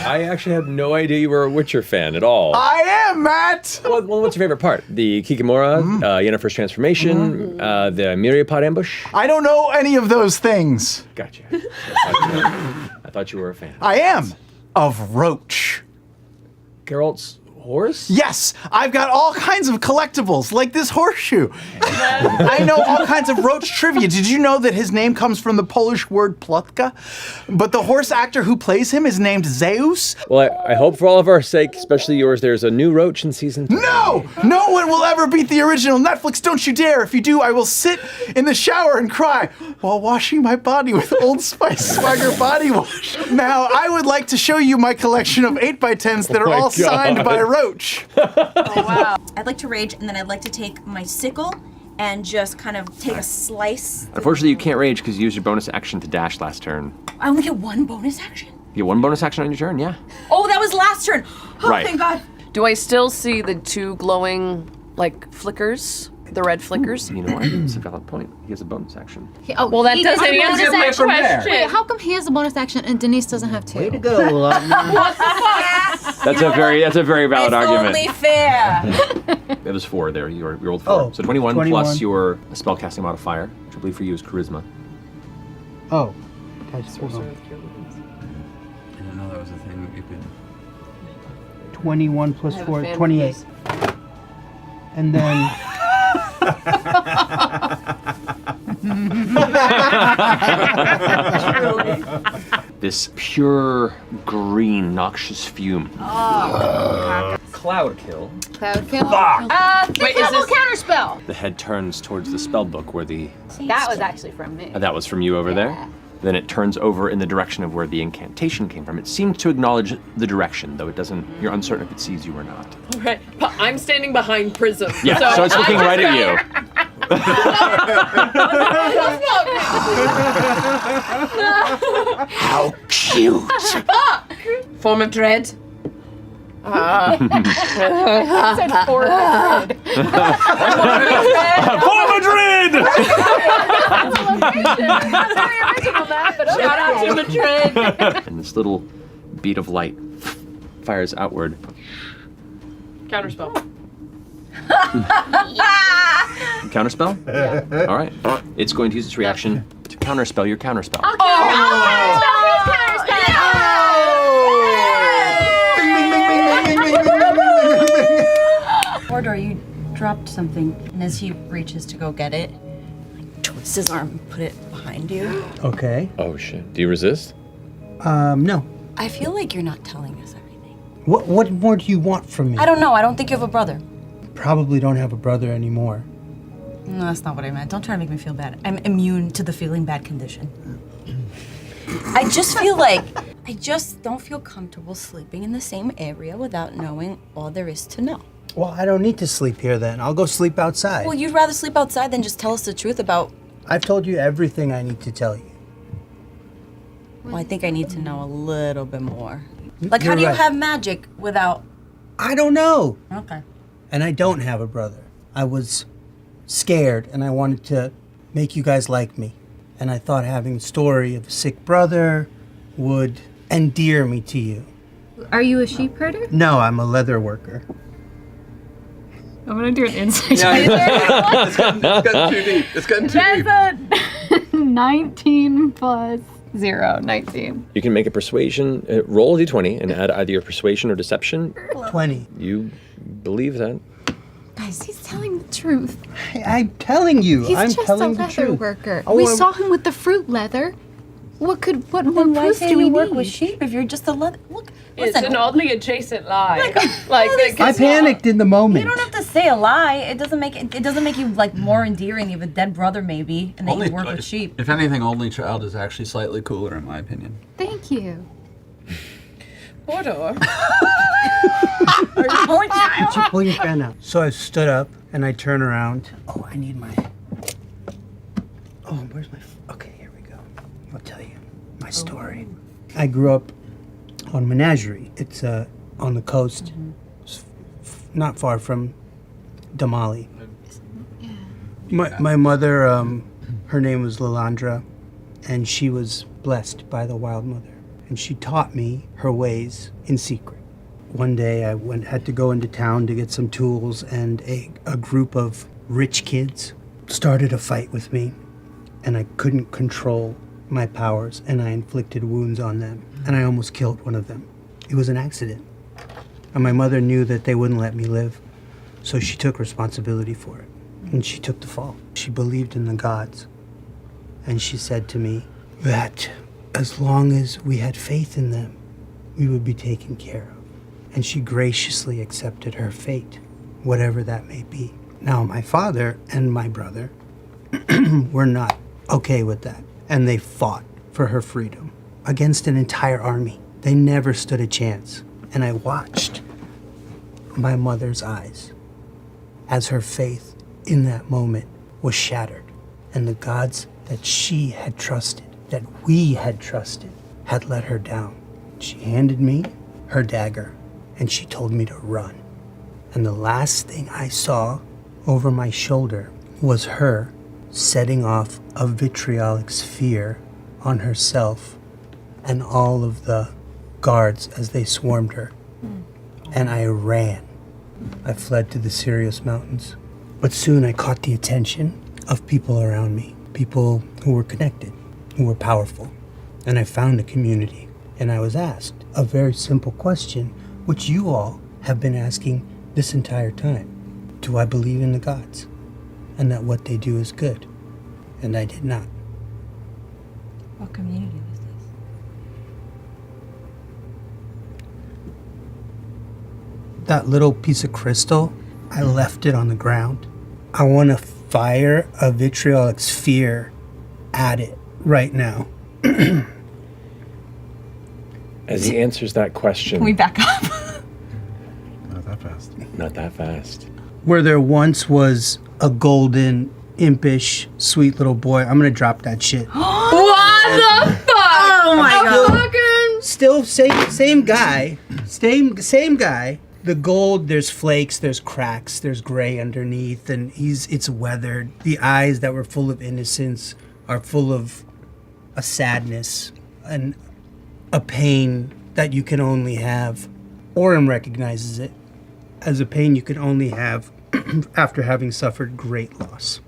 I actually had no idea you were a Witcher fan at all. I am, Matt! Well, what's your favorite part? The Kikimora, Yennefer's transformation, the Myriapod ambush? I don't know any of those things. Gotcha. I thought you were a fan. I am of Roach. Geralt's horse? Yes, I've got all kinds of collectibles, like this horseshoe. I know all kinds of Roach trivia. Did you know that his name comes from the Polish word plotka? But the horse actor who plays him is named Zeus? Well, I hope for all of our sake, especially yours, there's a new Roach in season 2. No! No one will ever beat the original. Netflix, don't you dare. If you do, I will sit in the shower and cry while washing my body with Old Spice Swagger body wash. Now, I would like to show you my collection of 8x10s that are all signed by Roach. Oh, wow. I'd like to rage, and then I'd like to take my sickle and just kind of take a slice. Unfortunately, you can't rage because you used your bonus action to dash last turn. I only get one bonus action? You get one bonus action on your turn, yeah. Oh, that was last turn. Oh, Right. thank God. Do I still see the 2 glowing, like, flickers? The red flickers? You know what? It's a valid point. He has a bonus action. Well, that doesn't answer my question. Wait, how come he has a bonus action and Denise doesn't have 2? Way to go, Laudna. That's a very valid argument. It's only fair. It was 4 there. You rolled 4. Oh, So 21 plus 21. your spellcasting modifier, which I believe for you is charisma. Oh. Guys, hold on. I didn't know that was a thing that you could. 21 plus I have a 4, fan 28. base. And then... This pure green noxious fume. Cloud kill. Cloud kill. Wait, is this counterspell? The head turns towards the spell book where the That was actually from me. that was from you over there. Then it turns over in the direction of where the incantation came from. It seems to acknowledge the direction, though it doesn't. You're uncertain if it sees you or not. right? But I'm standing behind Prism. Yeah, so it's looking right at you. How cute. Form of dread. said for Madrid. For Madrid! Very original, Matt, but okay. Shout out to Madrid. And this little bead of light fires outward. Counterspell. Counterspell? Yeah. All right. It's going to use its reaction to counterspell your counterspell. Bor'Dor, you dropped something, and as he reaches to go get it, twists his arm and put it behind you. Okay. Oh shit. Do you resist? No. I feel like you're not telling us everything. What more do you want from me? I don't know. I don't think you have a brother. Probably don't have a brother anymore. No, that's not what I meant. Don't try to make me feel bad. I'm immune to the feeling bad condition. I just feel like I just don't feel comfortable sleeping in the same area without knowing all there is to know. Well, I don't need to sleep here then. I'll go sleep outside. Well, you'd rather sleep outside than just tell us the truth about. I've told you everything I need to tell you. Well, I think I need to know a little bit more. Like, how You're do you right. have magic without? I don't know. Okay. And I don't have a brother. I was scared and I wanted to make you guys like me. And I thought having a story of a sick brother would endear me to you. Are you a sheep herder? No, I'm a leather worker. I'm gonna do an insight. It's gotten too deep. It's gotten too deep. That's a 19 plus 0, 19. You can make a persuasion, roll a d20 and add either your persuasion or deception. 20. You believe that. Guys, he's telling the truth. I'm telling you. He's I'm just telling a the leather truth. worker. Oh, We I- saw him with the fruit leather. What more Then why proof say do we you work need? with sheep if you're just a leather? Look, It's listen. an oddly adjacent lie. I panicked in the moment. You don't have to say a lie. It doesn't make you like more endearing. You have a dead brother maybe, and then you work with sheep. If anything, only child is actually slightly cooler in my opinion. Thank you. Bor'Dor. Only child. Did you pull your fan out? So I stood up and I turn around. Oh, I need my. Oh, where's my. Okay, here we go. I'll tell you my story. I grew up on Menagerie. It's on the coast, not far from Damali. My mother, her name was Lalandra, and she was blessed by the Wild Mother. and she taught me her ways in secret. One day I had to go into town to get some tools, and a group of rich kids started a fight with me, and I couldn't control my powers, and I inflicted wounds on them, and I almost killed one of them. It was an accident. And my mother knew that they wouldn't let me live, so she took responsibility for it, and she took the fall. She believed in the gods, and she said to me that as long as we had faith in them, we would be taken care of. And she graciously accepted her fate, whatever that may be. Now, my father and my brother were not okay with that, and they fought for her freedom against an entire army. They never stood a chance. And I watched my mother's eyes as her faith in that moment was shattered, and the gods that she had trusted, that we had trusted, had let her down. She handed me her dagger, and she told me to run. And the last thing I saw over my shoulder was her setting off a vitriolic sphere on herself and all of the guards as they swarmed her. And I ran. I fled to the Sirius Mountains. But soon I caught the attention of people around me, people who were connected, who were powerful. And I found a community. And I was asked a very simple question, which you all have been asking this entire time. Do I believe in the gods? And that what they do is good? And I did not. What community was this? That little piece of crystal, I left it on the ground. I want to fire a vitriolic sphere at it right now. As he answers that question, Can we back up? Not that fast. not that fast. Where there once was a golden, impish, sweet little boy. I'm gonna drop that shit. What the fuck? Oh my god. Still same guy. Same guy. The gold, there's flakes, there's cracks, there's gray underneath, and it's weathered. The eyes that were full of innocence are full of a sadness and a pain that you can only have. Orym recognizes it as a pain you can only have after having suffered great loss.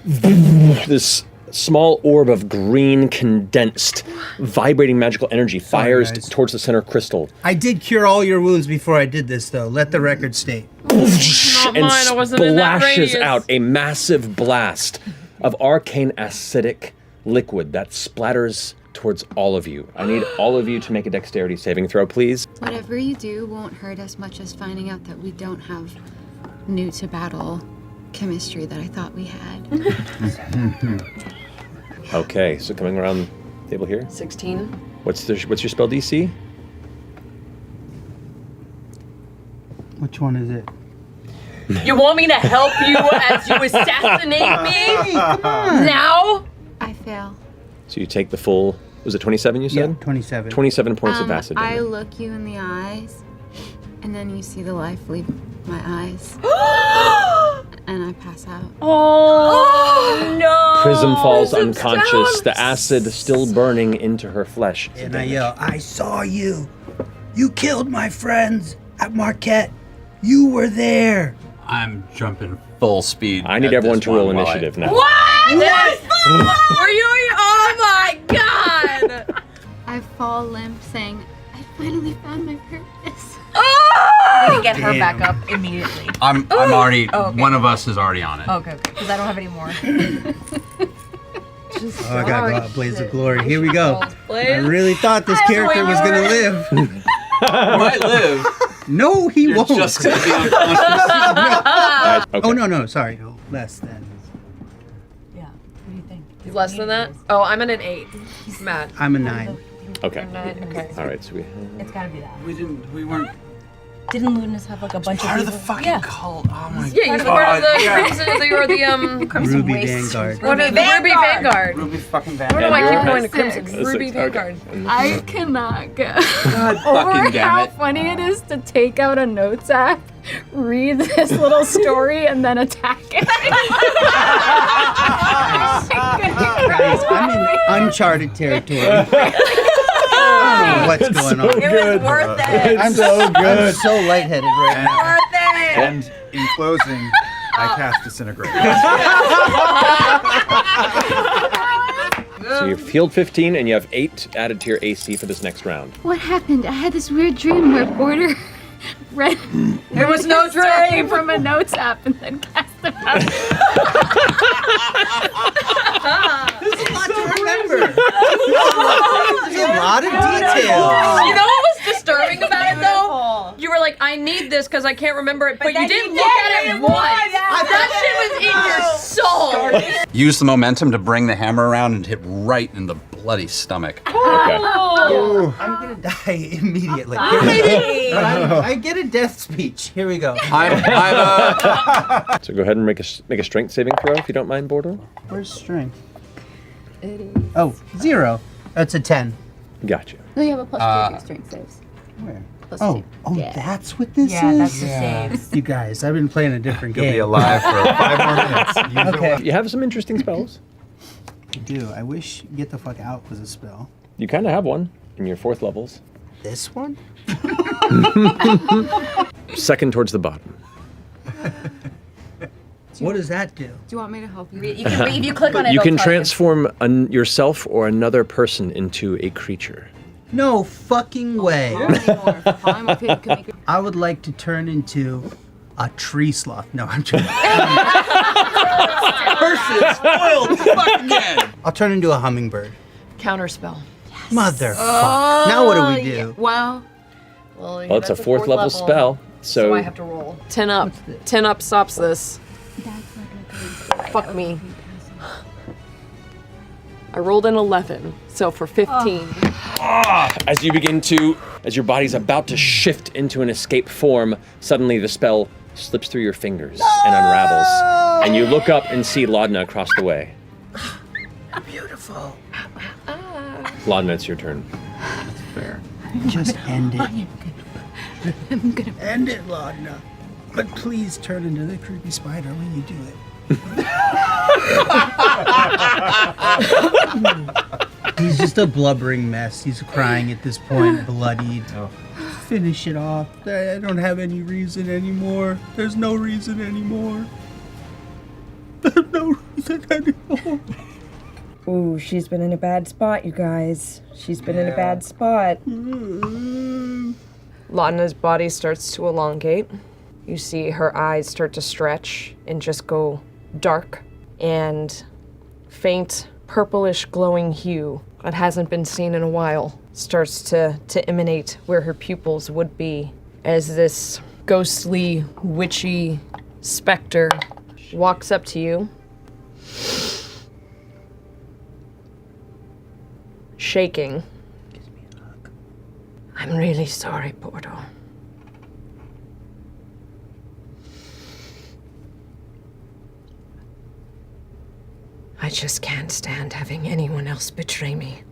This small orb of green, condensed, vibrating magical energy fires guys. towards the center crystal. I did cure all your wounds before I did this, though. Let the record state. And mine, I wasn't in that splashes radius. out a massive blast of arcane acidic liquid that splatters towards all of you. I need all of you to make a dexterity saving throw, please. Whatever you do won't hurt as much as finding out that we don't have new to battle chemistry that I thought we had. Okay, so coming around the table here. 16. What's your spell DC? Which one is it? You want me to help you as you assassinate me? Now? I fail. So you take the full, was it 27 you said? Yeah, 27. 27 points of acid I damage. look you in the eyes, and then you see the life leave my eyes, and I pass out. Oh no! Prism falls Prism's unconscious, down. the acid still burning into her flesh. And I yell, I saw you. You killed my friends at Marquette. You were there. I'm jumping full speed. I need at everyone this to roll one while initiative now. What? Were you? Oh my god! I fall limp, saying, I finally found my purpose. I'm gonna get her Damn. back up immediately. I'm already. Oh, okay. One of us is already on it. Okay, because I don't have any more. Oh, I gotta go out, blaze of glory. Here we go. I Blaze. really thought this character was gonna live. You might live. No, he You're won't. just gonna be unconscious. Okay. Oh, no, sorry. No, less than. Yeah. What do you think? Less than that? Oh, I'm at an 8. Matt. I'm a 9. Okay. 9. Okay. All right, so we It's gotta be that. We weren't Didn't Ludinus have like a bunch Part of of the people? fucking Yeah. cult. Oh my god. Yeah, you're part of the yeah. Crimson. You're the Crimson Ruby Waste. Vanguard. What are the Ruby Vanguard? Ruby fucking What do I And keep you're going to at Crimson? 6. Ruby Okay. Vanguard. I cannot go God over fucking damn how it. funny it is to take out a notes app, read this little story, and then attack it. Guys, I'm in uncharted territory. know what's going on. It was worth it. I'm so good. I'm so lightheaded right now. Worth it. And in closing, I cast Disintegrate. So you've healed 15, and you have 8 added to your AC for this next round. What happened? I had this weird dream where Bor'Dor read. There was no dream. From a notes app and then cast them out. There's a lot to remember. There's a lot of details. You know what was disturbing about it though? You were like, I need this because I can't remember it, but you didn't look at it once. That shit was in your soul. Use the momentum to bring the hammer around and hit right in the bloody stomach. Okay. I'm gonna die immediately. I get a death speech. Here we go. So go ahead and make a strength saving throw if you don't mind, Bor'Dor. Where's strength? Oh, 0. That's a 10. Gotcha. No, you have a +2 to your strength saves. Where? +2. Oh, that's what this is? Yeah, that's the saves. You guys, I've been playing a different You'll game. be alive for 5 more minutes. Use it Okay. You have some interesting spells. I do. I wish Get the Fuck Out was a spell. You kind of have one in your 4th levels. This one? Second towards the bottom. What does that do? Do you want me to help you? You can if you click on it. You it'll can tell transform yourself or another person into a creture. No fucking way. I'm okay. Can make it. I would like to turn into a tree sloth. No, I'm joking. Person spoiled fucking again. I'll turn into a hummingbird. Counterspell. Motherfucker. Now what do we do? Well, Well, It's a 4th level spell, So I have to roll. 10 up. 10 up stops this. Fuck me. I rolled an 11, so for 15. As your body's about to shift into an escape form, suddenly the spell slips through your fingers and unravels. And you look up and see Laudna across the way. Beautiful. Laudna, it's your turn. Fair. Just end it. End it, Laudna. But please turn into the creepy spider when you do it. He's just a blubbering mess. He's crying at this point, bloodied. Oh. Finish it off. I don't have any reason anymore. There's no reason anymore. There's no reason anymore. Ooh, she's been in a bad spot, you guys. She's been in a bad spot. Laudna's body starts to elongate. You see her eyes start to stretch and just go dark, and faint purplish glowing hue that hasn't been seen in a while starts to emanate where her pupils would be as this ghostly, witchy specter walks up to you, shaking. I'm really sorry, Bor'Dor. I just can't stand having anyone else betray me.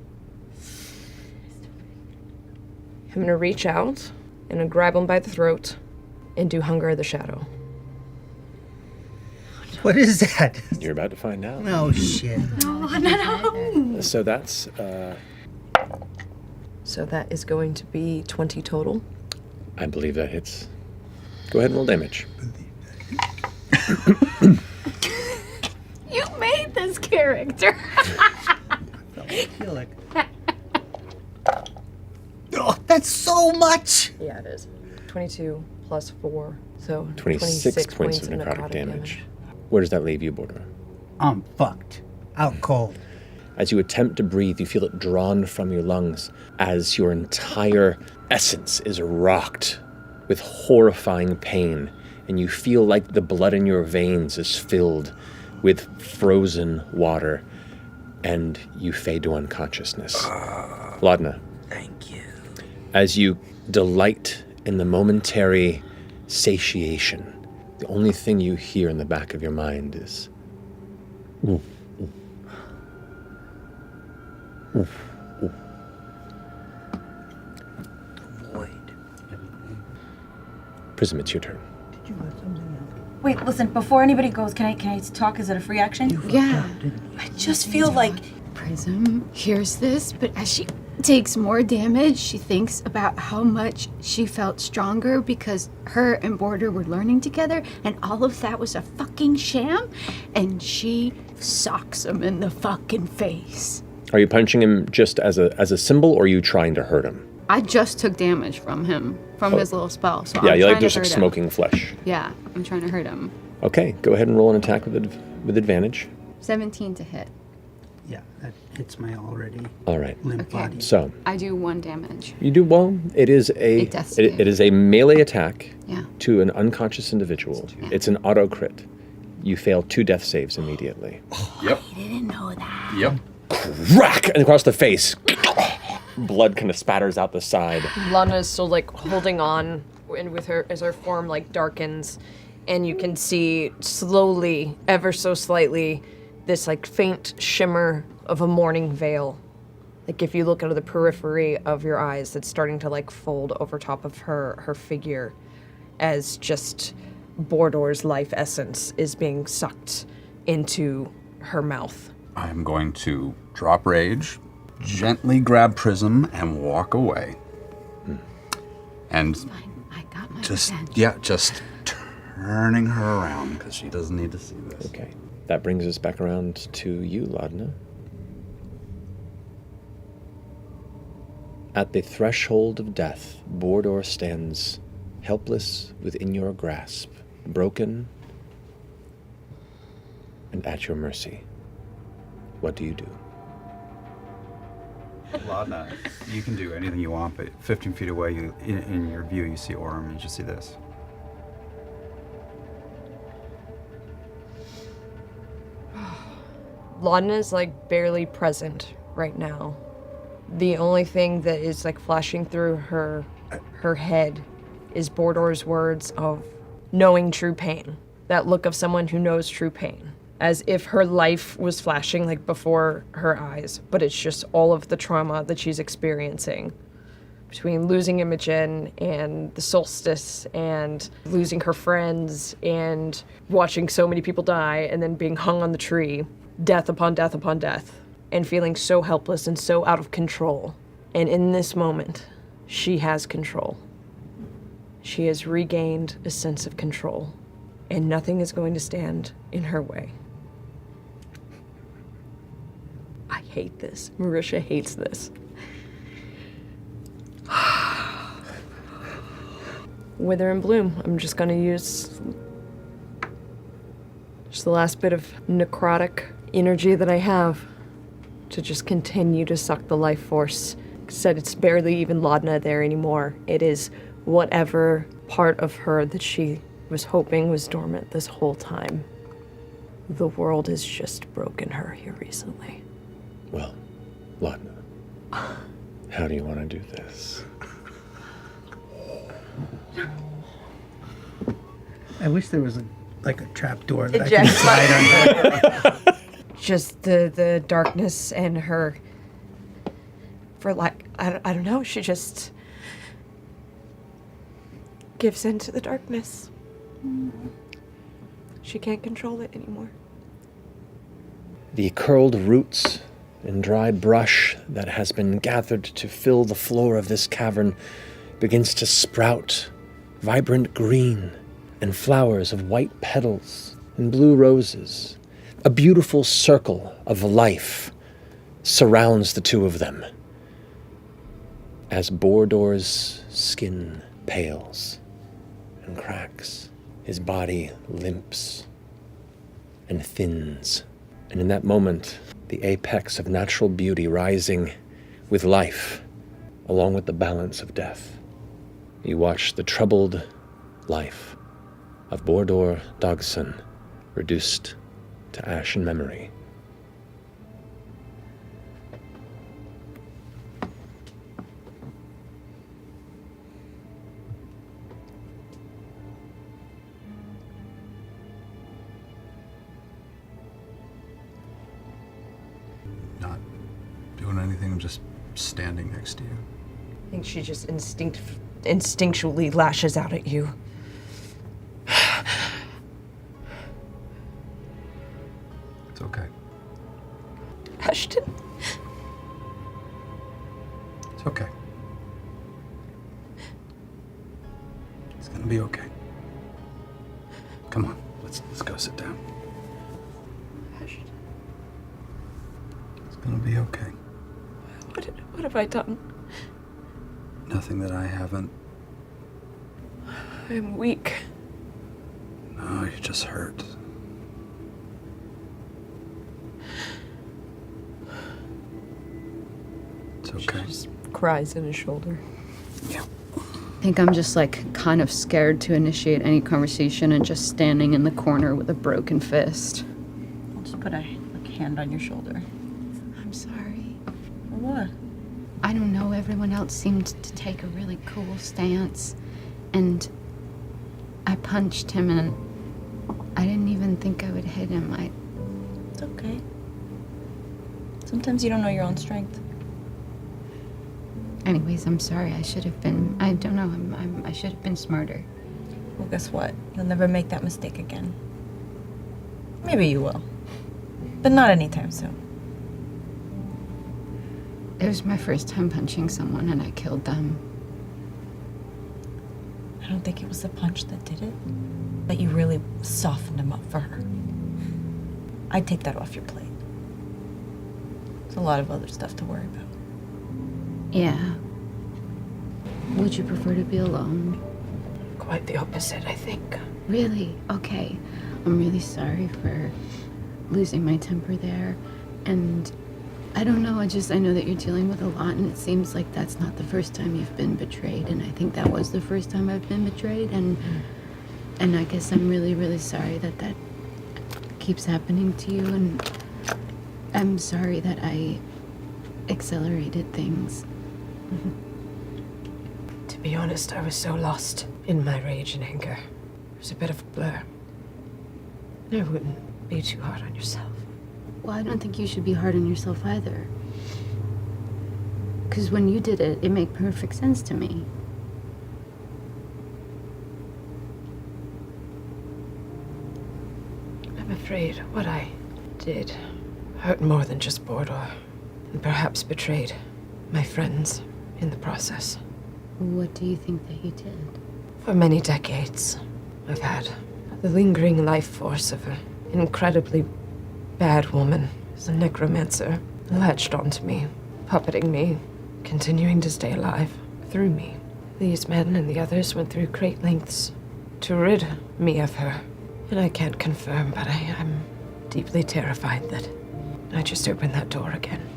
I'm gonna reach out and grab him by the throat and do Hunger of the Shadow. What is that? You're about to find out. Oh, shit. So that's So that is going to be 20 total. I believe that hits. Go ahead and roll damage. you made this character. I feel like... Oh, that's so much! Yeah, it is. 22 plus 4, so 26 points of necrotic damage. Where does that leave you, Bor'Dor? I'm fucked. Out cold. As you attempt to breathe, you feel it drawn from your lungs as your entire essence is rocked with horrifying pain, and you feel like the blood in your veins is filled with frozen water, and you fade to unconsciousness. Laudna. Thank you. As you delight in the momentary satiation, the only thing you hear in the back of your mind is, ooh, ooh. Ooh, ooh. Void. Prism, it's your turn. Did you let something else? Wait, listen, before anybody goes, can I talk? Is it a free action? Yeah. I just feel like Prism hears this, but as she takes more damage, she thinks about how much she felt stronger because her and Bor'Dor were learning together, and all of that was a fucking sham, and she socks him in the fucking face. Are you punching him just as a symbol, or are you trying to hurt him? I just took damage from him, from his little spell, so Yeah, I'm you trying like there's to like hurt smoking him. flesh. Yeah, I'm trying to hurt him. Okay, go ahead and roll an attack with advantage. 17 to hit. Yeah, that hits my already All right. limp Okay. body. So I do 1 damage. you do well. It is A death save. it is a melee attack Yeah. to an unconscious individual. Yeah. It's an auto crit. You fail 2 death saves immediately. Yep. I didn't know that. Yep. Crack! And across the face. Blood kind of spatters out the side. Laudna is still like holding on, and with her as her form like darkens, and you can see slowly, ever so slightly, this like faint shimmer of a morning veil. Like if you look out of the periphery of your eyes, that's starting to like fold over top of her figure, as just Bor'Dor's life essence is being sucked into her mouth. I'm going to drop rage, gently grab Prism, and walk away. And I got my just, revenge. yeah, just turning her around because she doesn't need to see this. Okay. That brings us back around to you, Laudna. At the threshold of death, Bor'Dor stands helpless within your grasp, broken and at your mercy. What do you do? Laudna, you can do anything you want, but 15 feet away, in your view, you see Orym, and you just see this. Laudna is like barely present right now. The only thing that is like flashing through her head is Bor'Dor's words of knowing true pain. That look of someone who knows true pain. As if her life was flashing like before her eyes, but it's just all of the trauma that she's experiencing. Between losing Imogen and the solstice and losing her friends and watching so many people die and then being hung on the tree, death upon death upon death, and feeling so helpless and so out of control. And in this moment, she has control. She has regained a sense of control, and nothing is going to stand in her way. I hate this. Marisha hates this. Wither and Bloom. I'm just gonna use just the last bit of necrotic energy that I have to just continue to suck the life force. Said it's barely even Laudna there anymore. It is whatever part of her that she was hoping was dormant this whole time. The world has just broken her here recently. Well, Laudna, how do you want to do this? I wish there was a trap door that I could slide under. Just the darkness and her, for like, I don't know, she just gives in to the darkness. She can't control it anymore. The curled roots and dry brush that has been gathered to fill the floor of this cavern begins to sprout vibrant green and flowers of white petals and blue roses. A beautiful circle of life surrounds the two of them as Bor'Dor's skin pales and cracks. His body limps and thins. And in that moment, the apex of natural beauty rising with life, along with the balance of death. You watch the troubled life of Bor'Dor Dogson reduced to ash and memory. Not doing anything, I'm just standing next to you. I think she just instinctually lashes out at you. It's okay. Ashton. It's gonna be okay. Come on, let's go sit down. It's gonna be okay. What have I done? Nothing that I haven't. I'm weak. No, you're just hurt. It's okay. She just cries in his shoulder. Yeah. I think I'm just like kind of scared to initiate any conversation and just standing in the corner with a broken fist. I'll just put a hand on your shoulder. I'm sorry. For what? I don't know, everyone else seemed to take a really cool stance. And I punched him and I didn't even think I would hit him. It's okay. Sometimes you don't know your own strength. Anyways, I'm sorry. I should have been, I don't know, I should have been smarter. Well, guess what? You'll never make that mistake again. Maybe you will. But not anytime soon. It was my first time punching someone and I killed them. I don't think it was the punch that did it, but you really softened him up for her. I'd take that off your plate. There's a lot of other stuff to worry about. Yeah. Would you prefer to be alone? Quite the opposite, I think. Really? Okay. I'm really sorry for losing my temper there. And I don't know, I know that you're dealing with a lot, and it seems like that's not the first time you've been betrayed, and I think that was the first time I've been betrayed, and I guess I'm really, really sorry that keeps happening to you, and I'm sorry that I accelerated things. To be honest, I was so lost in my rage and anger. It was a bit of a blur. I wouldn't be too hard on yourself. Well, I don't think you should be hard on yourself either. Because when you did it, it made perfect sense to me. I'm afraid what I did hurt more than just Bor'Dor, and perhaps betrayed my friends in the process. What do you think that you did? For many decades, I've had the lingering life force of an incredibly bad woman as a necromancer latched onto me, puppeting me, continuing to stay alive through me. These men and the others went through great lengths to rid me of her. And I can't confirm, but I'm deeply terrified that I just opened that door again.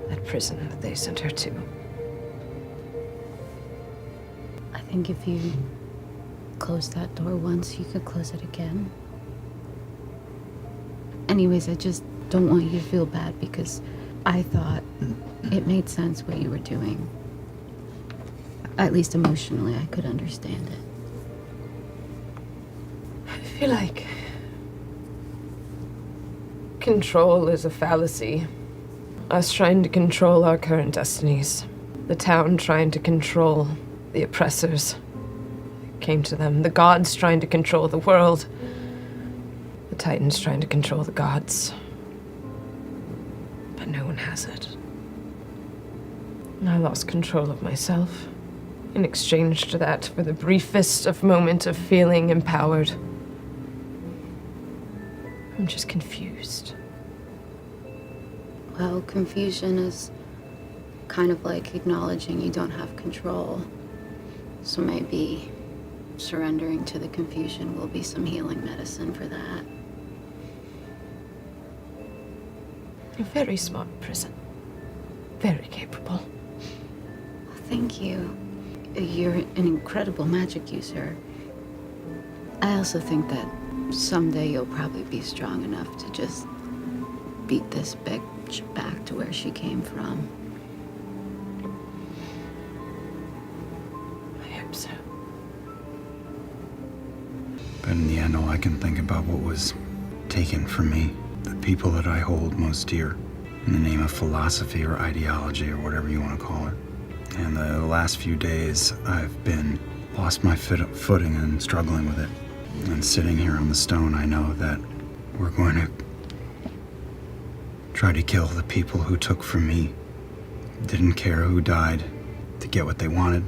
That prison that they sent her to. I think if you close that door once, you could close it again. Anyways, I just don't want you to feel bad because I thought it made sense what you were doing. At least emotionally, I could understand it. I feel like control is a fallacy. Us trying to control our current destinies. The town trying to control the oppressors. It came to them. The gods trying to control the world. The Titans trying to control the gods. But no one has it. And I lost control of myself. In exchange to that, for the briefest of moment of feeling empowered. I'm just confused. Well, confusion is kind of like acknowledging you don't have control. So maybe surrendering to the confusion will be some healing medicine for that. You're very smart, Prism. Very capable. Thank you. You're an incredible magic user. I also think that someday you'll probably be strong enough to just beat this bitch back to where she came from. I hope so. But in the end, all I can think about what was taken from me, the people that I hold most dear, in the name of philosophy or ideology or whatever you want to call it. And the last few days, I've been lost my footing and struggling with it. And sitting here on the stone, I know that we're going to try to kill the people who took from me, didn't care who died to get what they wanted,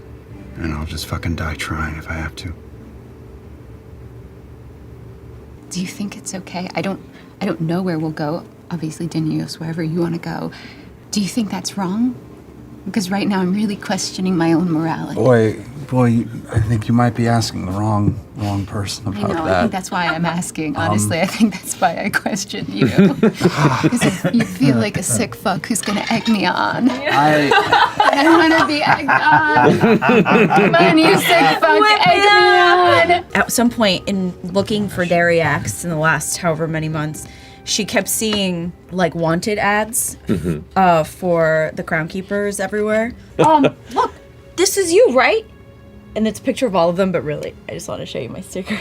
And I'll just fucking die trying if I have to. Do you think it's okay? I don't know where we'll go. Obviously, Deni goes wherever you want to go. Do you think that's wrong? Because right now I'm really questioning my own morality. Boy, I think you might be asking the wrong person about that. I think that's why I'm asking. Honestly, I think that's why I question you. Because you feel like a sick fuck who's gonna egg me on. I want to be egged on. Come on, you sick fuck, egg me on. At some point in looking for dairy acts in the last however many months, she kept seeing like wanted ads for the crown keepers everywhere. Look, this is you, right? And it's a picture of all of them, but really, I just want to show you my sticker.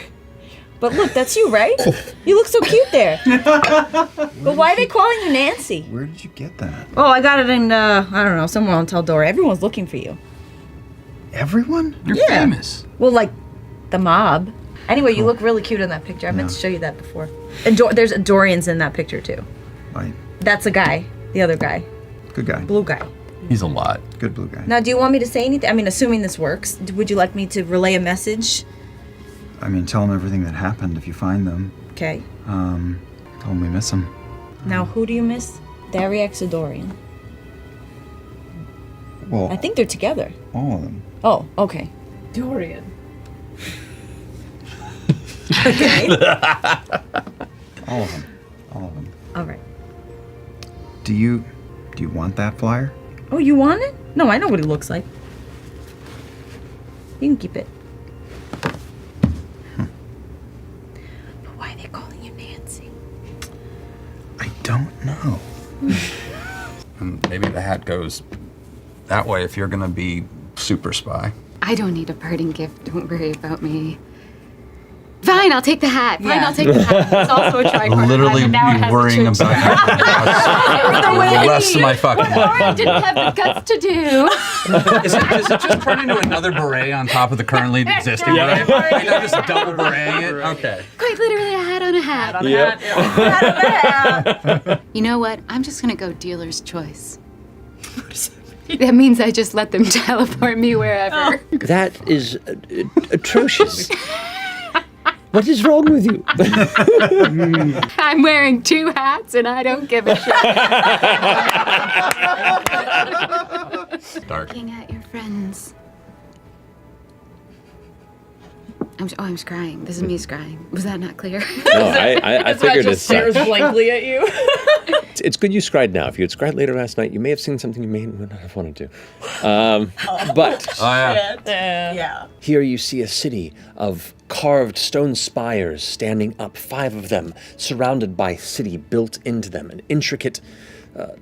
But look, that's you, right? You look so cute there. But why are they calling you Nancy? Where did you get that? Oh, I got it in, I don't know, somewhere on Teldora. Everyone's looking for you. Everyone? You're famous. Well, like, the mob. Anyway, you look really cute in that picture. I meant to show you that before. And there's Dorians in that picture, too. Like, That's a guy. The other guy. good guy. Blue guy. He's a lot. Good blue guy. Now, do you want me to say anything? I mean, assuming this works, would you like me to relay a message? I mean, tell them everything that happened if you find them. Okay. Tell them we miss them. Now, who do you miss? Dariax or Dorian? Well, I think they're together. all of them. Oh, okay. Dorian. Okay. All of them. All of them. All right. Do you want that flyer? Oh, you want it? No, I know what he looks like. You can keep it. But why are they calling you Nancy? I don't know. And maybe the hat goes that way if you're gonna be super spy. I don't need a parting gift. Don't worry about me. Fine, I'll take the hat. Fine, Yeah. I'll take the hat. It's also a tricorn Literally hat, and now it be has worrying the about the rest of my fucking life. I didn't have the guts to do. Does it just turn into another beret on top of the currently existing beret? Like, I'm just double bereting it? Okay. Quite literally a hat on a hat. You know what? I'm just gonna go dealer's choice. That means I just let them teleport me wherever. That is atrocious. What is wrong with you? I'm wearing 2 hats and I don't give a shit. Dark. Looking at your friends. I'm scrying. This is me scrying. Was that not clear? No, I figured as such. blankly at you. It's good you scried now. If you had scried later last night, you may have seen something you may not have wanted to. But Oh, yeah. Yeah. here you see a city of carved stone spires standing up, 5 of them, surrounded by city built into them, an intricate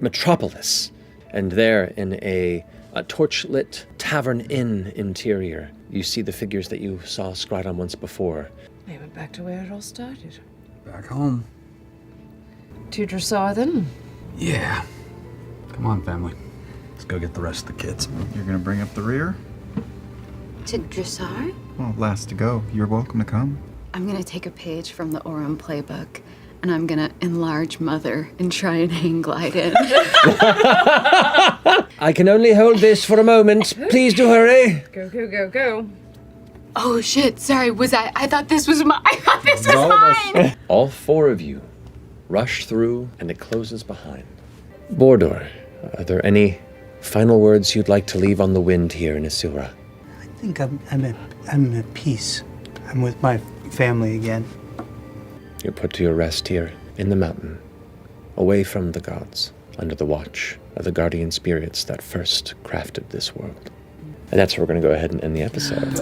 metropolis. And there, in a torch-lit tavern inn interior, you see the figures that you saw scried on once before. They went back to where it all started. Back home. To Dressar then? Yeah. Come on, family. Let's go get the rest of the kids. You're gonna bring up the rear? To Dressar? Well, last to go. You're welcome to come. I'm gonna take a page from the Orym playbook and I'm gonna enlarge Mother and try and hang glide in. I can only hold this for a moment. Please do hurry. Go, go, go, go. Oh shit, sorry, I thought this was mine. I thought this was mine. All 4 of you rush through, and it closes behind. Bor'Dor, are there any final words you'd like to leave on the wind here in Isura? I think I'm at peace. I'm with my family again. You're put to your rest here in the mountain, away from the gods, under the watch of the guardian spirits that first crafted this world. And that's where we're going to go ahead and end the episode.